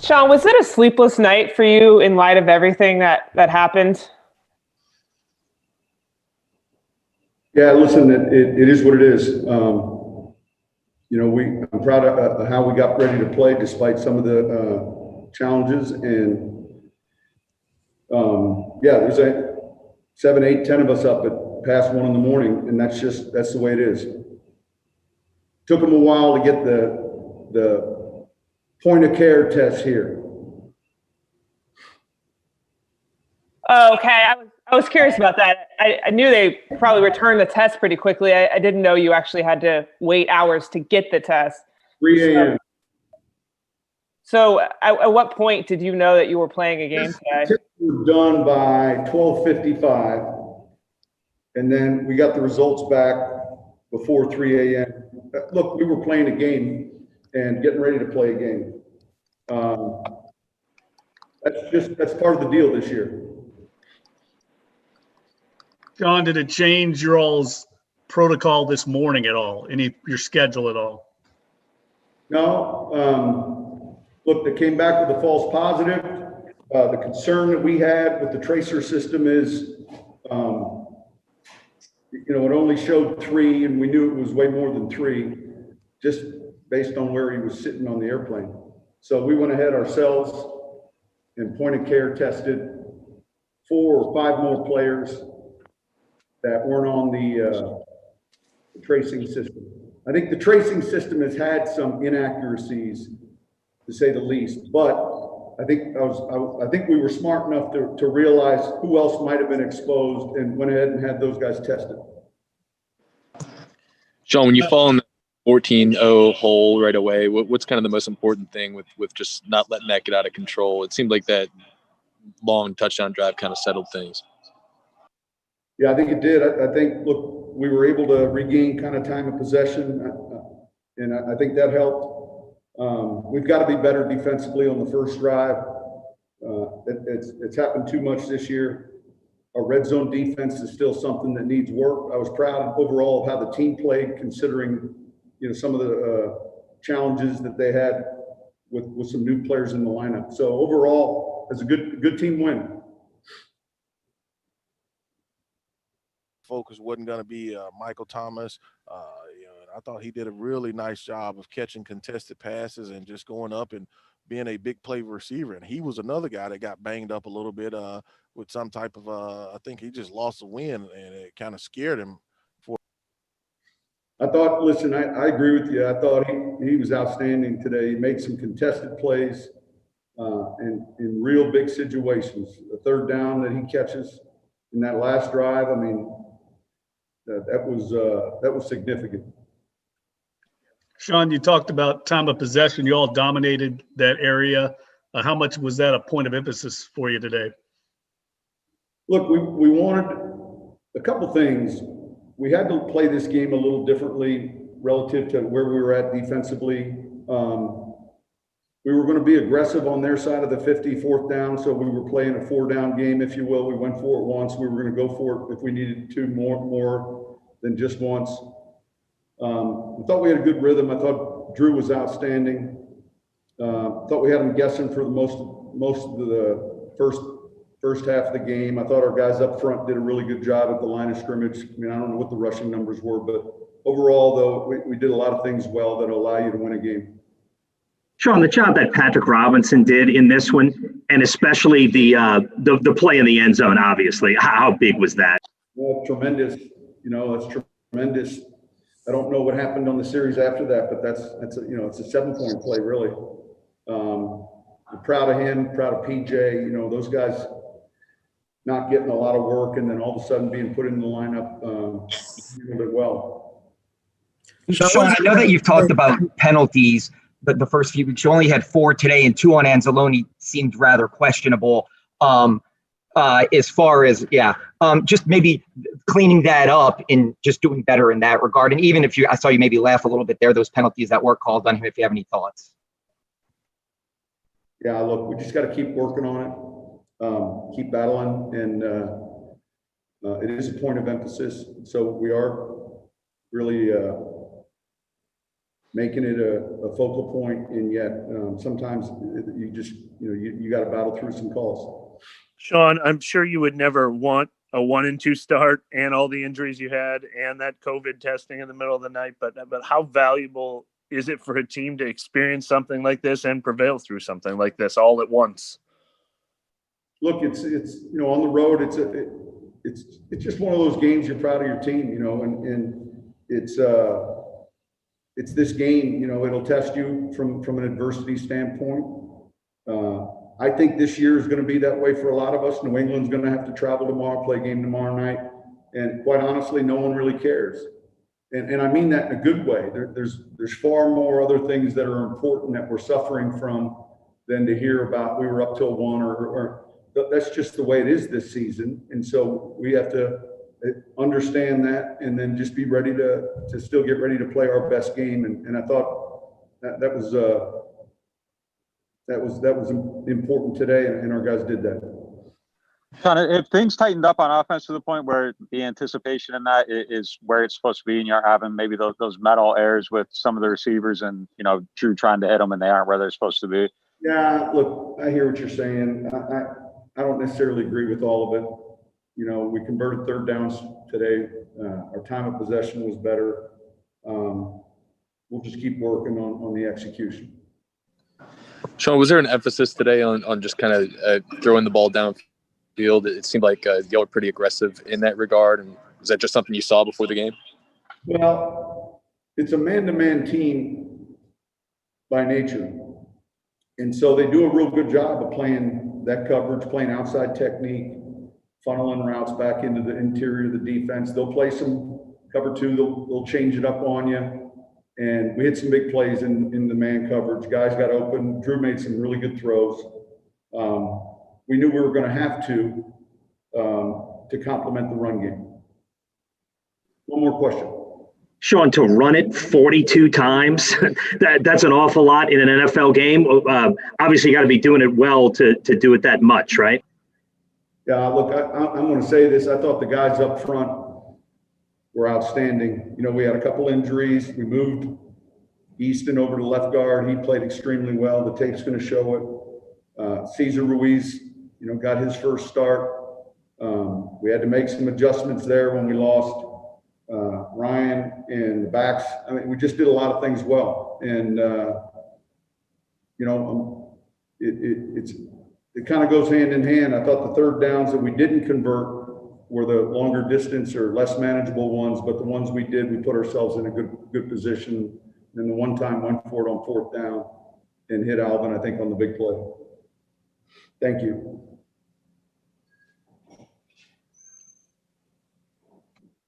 Sean, was it a sleepless night for you in light of everything that happened? Yeah, listen, it is what it is. I'm proud of how we got ready to play despite some of the challenges. And yeah, there's 7, 8, 10 of us up at past 1 in the morning, and that's the way it is. Took them a while to get the point of care test here. Oh, okay. I was curious about that. I knew they probably returned the test pretty quickly. I didn't know you actually had to wait hours to get the test. 3 a.m. So at what point did you know that you were playing a game today? We were done by 12:55, and then we got the results back before 3 a.m. Look, we were playing a game and getting ready to play a game. That's part of the deal this year. John, did it change your all's protocol this morning at all? Your schedule at all? No. Look, they came back with a false positive. The concern that we had with the tracer system is, it only showed 3, and we knew it was way more than 3, just based on where he was sitting on the airplane. So we went ahead ourselves and point of care tested 4 or 5 more players that weren't on the tracing system. I think the tracing system has had some inaccuracies, to say the least, but I think we were smart enough to realize who else might have been exposed and went ahead and had those guys tested. Sean, when you fall in the 14-0 hole right away, what's kind of the most important thing with just not letting that get out of control? It seemed like that long touchdown drive kind of settled things. Yeah, I think it did. I think, look, we were able to regain kind of time of possession, and I think that helped. We've got to be better defensively on the first drive. It's happened too much this year. Our red zone defense is still something that needs work. I was proud overall of how the team played, considering some of the challenges that they had with some new players in the lineup. So overall, it's a good team win. Focus wasn't going to be Michael Thomas. I thought he did a really nice job of catching contested passes and just going up and being a big play receiver. And he was another guy that got banged up a little bit with some type of I think he just lost a win, and it kind of scared him. Listen, I agree with you. I thought he was outstanding today. He made some contested plays in real big situations. The third down that he catches in that last drive, I mean, that was significant. Sean, you talked about time of possession. You all dominated that area. How much was that a point of emphasis for you today? Look, we wanted a couple things. We had to play this game a little differently relative to where we were at defensively. We were going to be aggressive on their side of the 54th down, so we were playing a 4-down game, if you will. We went for it once. We were going to go for it if we needed to more than just once. I thought we had a good rhythm. I thought Drew was outstanding. Thought we had him guessing for the most of the first half of the game. I thought our guys up front did a really good job at the line of scrimmage. I mean, I don't know what the rushing numbers were, but overall, though, we did a lot of things well that allow you to win a game. Sean, the job that Patrick Robinson did in this one, and especially the play in the end zone, obviously, how big was that? Well, tremendous. It's tremendous. I don't know what happened on the series after that, but it's a 7-point play, really. I'm proud of him, proud of PJ. Those guys not getting a lot of work, and then all of a sudden being put in the lineup really well. Sean, I know that you've talked about penalties the first few weeks. You only had 4 today, and 2 on Anzalone seemed rather questionable. As far as just maybe cleaning that up and just doing better in that regard. And even if I saw you maybe laugh a little bit there, those penalties that were called on him, if you have any thoughts. Yeah, look, we just got to keep working on it, keep battling, and it is a point of emphasis. So we are really making it a focal point, and yet sometimes you just, you got to battle through some calls. Sean, I'm sure you would never want a 1-2 start and all the injuries you had and that COVID testing in the middle of the night, but how valuable is it for a team to experience something like this and prevail through something like this all at once? Look, it's on the road, it's just one of those games you're proud of your team, and it's this game, it'll test you from an adversity standpoint. I think this year is going to be that way for a lot of us. New England's going to have to travel tomorrow, play a game tomorrow night. And quite honestly, no one really cares. And I mean that in a good way. There's far more other things that are important that we're suffering from than to hear about we were up till 1 or that's just the way it is this season. And so we have to understand that and then just be ready to still get ready to play our best game. And I thought that was important today, and our guys did that. Sean, if things tightened up on offense to the point where the anticipation in that is where it's supposed to be, and you're having maybe those metal errors with some of the receivers, and Drew trying to hit them and they aren't where they're supposed to be. Yeah, look, I hear what you're saying. I don't necessarily agree with all of it. We converted third downs today. Our time of possession was better. We'll just keep working on the execution. Sean, was there an emphasis today on just kind of throwing the ball downfield? It seemed like y'all were pretty aggressive in that regard. And was that just something you saw before the game? Well, it's a man-to-man team by nature. And so they do a real good job of playing that coverage, playing outside technique, funneling routes back into the interior of the defense. They'll play some cover 2. They'll change it up on you. And we hit some big plays in the man coverage. Guys got open. Drew made some really good throws. We knew we were going to have to complement the run game. One more question. Sean, to run it 42 times, that's an awful lot in an NFL game. Obviously, you got to be doing it well to do it that much, right? Yeah, look, I'm going to say this. I thought the guys up front were outstanding. We had a couple injuries. We moved Easton over to left guard. He played extremely well. The tape's going to show it. Cesar Ruiz, got his first start. We had to make some adjustments there when we lost Ryan and the backs. I mean, we just did a lot of things well. And, it kind of goes hand in hand. I thought the third downs that we didn't convert were the longer distance or less manageable ones, but the ones we did, we put ourselves in a good position. And the one time went for it on 4th down and hit Alvin, I think, on the big play. Thank you.